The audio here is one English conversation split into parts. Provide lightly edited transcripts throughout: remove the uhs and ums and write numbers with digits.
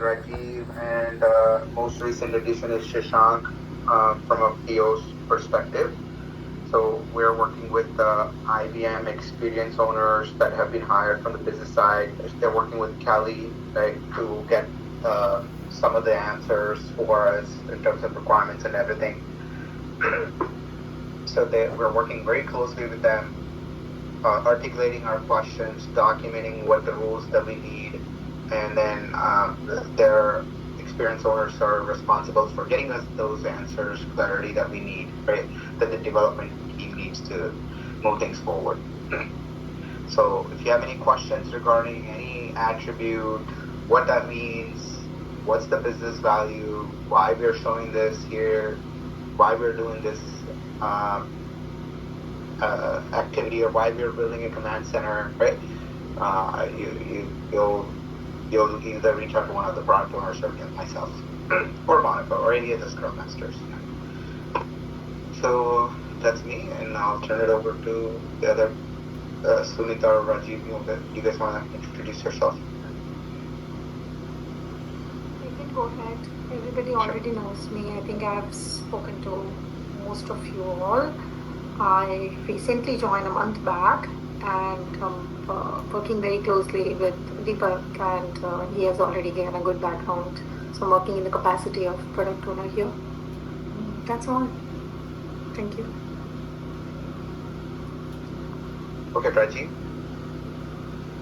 Rajiv, and most recent addition is Shashank from a PO's perspective. So we're working with IBM experience owners that have been hired from the business side. They're working with Kelly, right, to get some of the answers for us in terms of requirements and everything. So we're working very closely with them, articulating our questions, documenting what the rules that we need, and then their experience owners are responsible for getting us those answers, clarity that we need, right? That the development team needs to move things forward. So if you have any questions regarding any attribute, what that means, what's the business value, why we're showing this here, why we're doing this activity, or why we're building a command center, right? You'll either reach out to one of the product owners or myself, or Monica, or any of the Scrum Masters. So that's me, and I'll turn it over to the other Sunita or Rajiv. You guys want to introduce yourself? You can go ahead. Everybody already knows me. I think I've spoken to most of you all. I recently joined a month back, and working very closely with Deepak, and he has already given a good background. So I'm working in the capacity of product owner here. That's all. Thank you. Okay, Rajiv.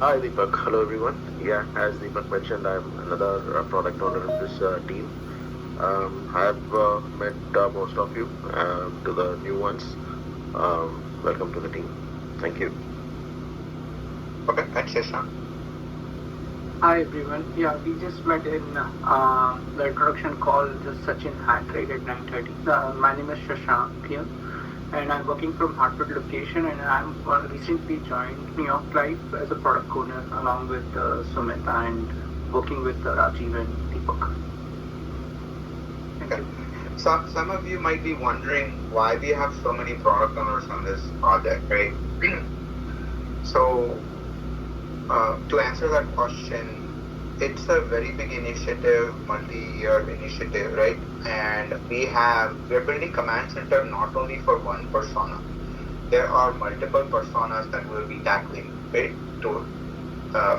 Hi Deepak, hello everyone. Yeah, as Deepak mentioned, I'm another product owner in this team. I've met most of you, to the new ones. Welcome to the team. Thank you. Okay, thanks, Shashank. Hi everyone. Yeah, we just met in the introduction call. Just Sachin had right at 9:30. My name is Shashank here, and I'm working from Hartford location, and I'm recently joined New York Life as a product owner along with Sumit, and working with Rajiv and Deepak. Thank you. Some of you might be wondering why we have so many product owners on this project, right? So to answer that question, it's a very big initiative, multi-year initiative, right? And we're building Command Center not only for one persona. There are multiple personas that we'll be tackling, right?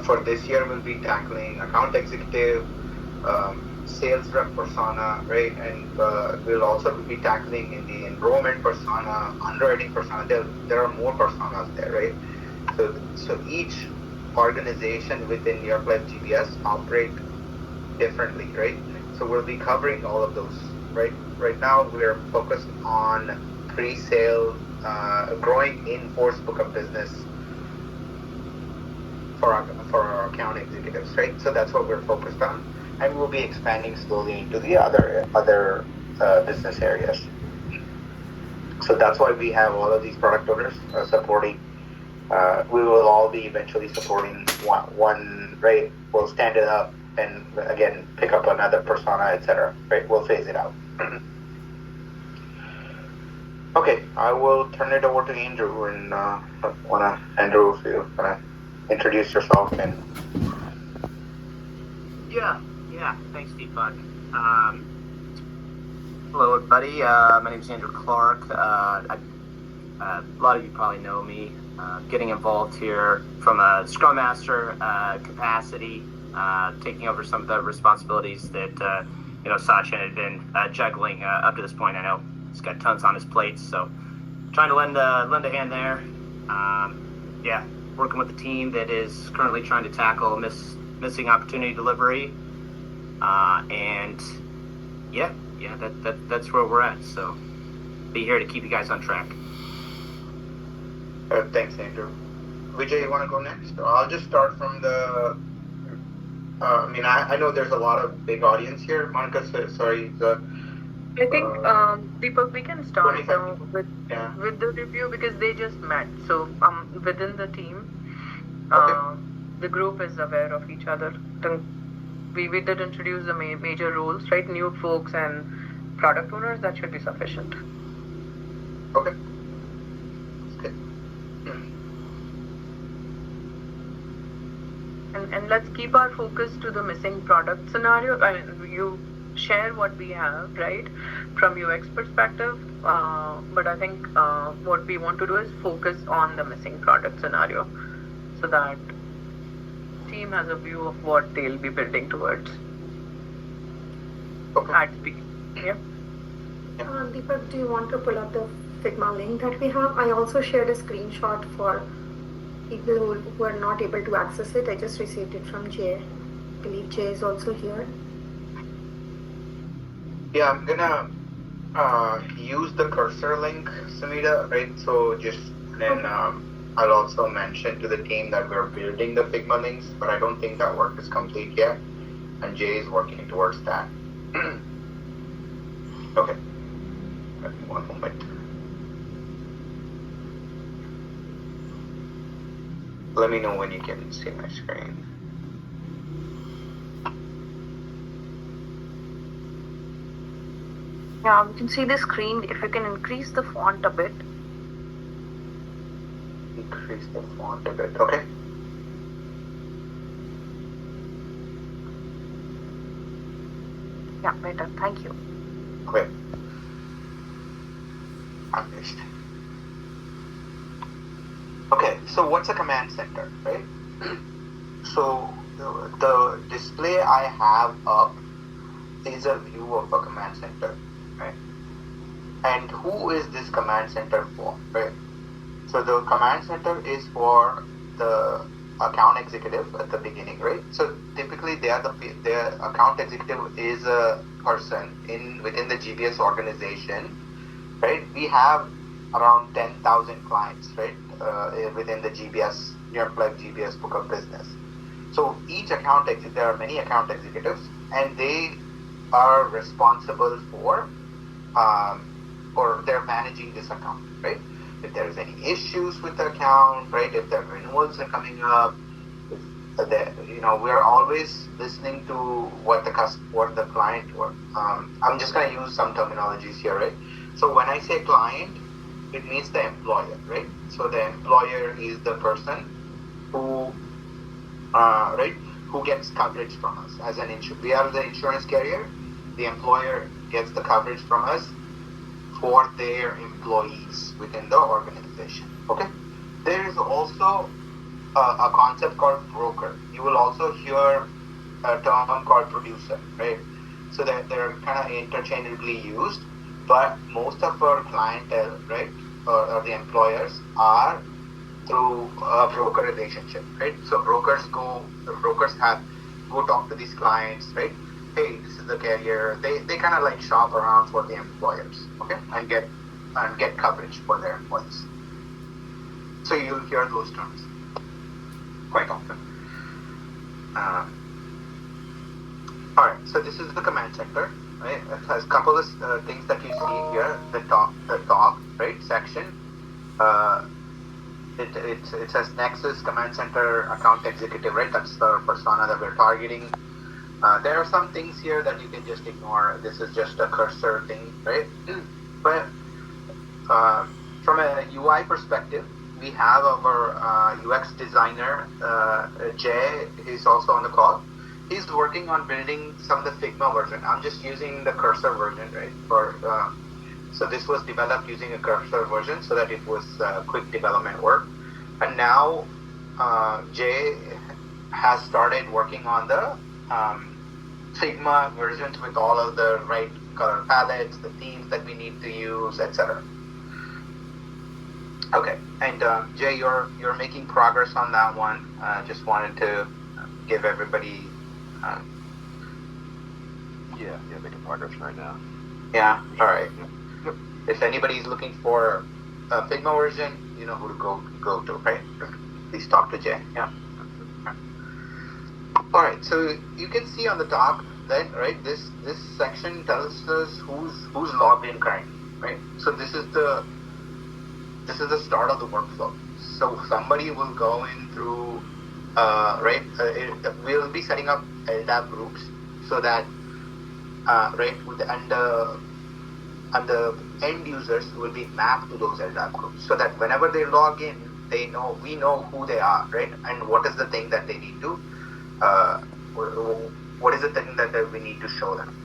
For this year, we'll be tackling account executive, sales rep persona, right? And we'll also be tackling in the enrollment persona, underwriting persona. There are more personas there, right? So each organization within New York Life GBS operate differently, right? So we'll be covering all of those, right? Right now we're focused on pre-sale, growing in-force book of business for our account executives, right? So that's what we're focused on, and we'll be expanding slowly into the other business areas. So that's why we have all of these product owners supporting. We will all be eventually supporting one, right? We'll stand it up and again pick up another persona, etc. Right? We'll phase it out. Okay, I will turn it over to Andrew, and Andrew, if you wanna introduce yourself and. Yeah. Thanks, Deepak. Hello, everybody. My name is Andrew Clark. A lot of you probably know me. Getting involved here from a Scrum Master capacity, taking over some of the responsibilities that Sachin had been juggling up to this point. I know he's got tons on his plate, so trying to lend a hand there. Working with the team that is currently trying to tackle missing opportunity delivery, that's where we're at. So be here to keep you guys on track. Thanks, Andrew. Vijay, you want to go next? I'll just start from the. I know there's a lot of big audience here. Monica, sorry. I think Deepak, we can start with the review because they just met. So within the team, the group is aware of each other. We did introduce the major roles, right? New folks and product owners. That should be sufficient. Okay. and let's keep our focus to the missing product scenario. I mean, you share what we have, right, from UX perspective, but I think what we want to do is focus on the missing product scenario so that team has a view of what they'll be building towards at speed. Yeah. Deepak, do you want to pull up the Figma link that we have? I also shared a screenshot for people who are not able to access it. I just received it from Jay. I believe Jay is also here. Yeah, I'm gonna use the cursor link, Samita, right? So just then I'll also mention to the team that we're building the Figma links, but I don't think that work is complete yet, and Jay is working towards that. Okay, one moment. Let me know when you can see my screen. Yeah, we can see the screen. If you can increase the font a bit. Increase the font a bit, okay? Yeah, better. Thank you. Okay. Published. Okay, so what's a command center, right? So the display I have up is a view of a command center, right? And who is this command center for, right? So the command center is for the account executive at the beginning, right? So typically their account executive is a person within the GBS organization, right? We have around 10,000 clients, right? Within the GBS, New York Life GBS book of business. So each account there are many account executives, and they are responsible for or they're managing this account, right? If there's any issues with the account, right? If the renewals are coming up, we're always listening to what the client. I'm just going to use some terminologies here, right? So when I say client, it means the employer, right? So the employer is the person who, who gets coverage from us as an insurance. We are the insurance carrier. The employer gets the coverage from us for their employees within the organization. Okay. There is also a concept called broker. You will also hear a term called producer, right? So that they're kind of interchangeably used, but most of our clientele, right, or the employers are through a broker relationship, right? So brokers go talk to these clients, right? Hey, this is the carrier. They kind of like shop around for the employers, okay, and get coverage for their employees. So you'll hear those terms quite often. All right, so this is the command center, right? It has a couple of things that you see here. The top, right, section. It says Nexus Command Center Account Executive, right? That's the persona that we're targeting. There are some things here that you can just ignore. This is just a cursor thing, right? But from a UI perspective, we have our UX designer, Jay. He's also on the call. He's working on building some of the Figma version. I'm just using the cursor version, right? So this was developed using a cursor version so that it was quick development work. And now Jay has started working on the Figma versions with all of the right color palettes, the themes that we need to use, etc. Okay, and Jay, you're making progress on that one. Just wanted to give everybody. Yeah, making progress right now. Yeah, all right. Yep. If anybody's looking for a Figma version, you know who to go to, right? Please talk to Jay. Yeah. All right. So you can see on the top, then, right? This section tells us who's logged in currently, right? So this is the start of the workflow. So somebody will go in through, right? We'll be setting up LDAP groups so that, right, and the end users will be mapped to those LDAP groups, so that whenever they log in, we know who they are, right, and what is the thing that they need to what is the thing that we need to show them?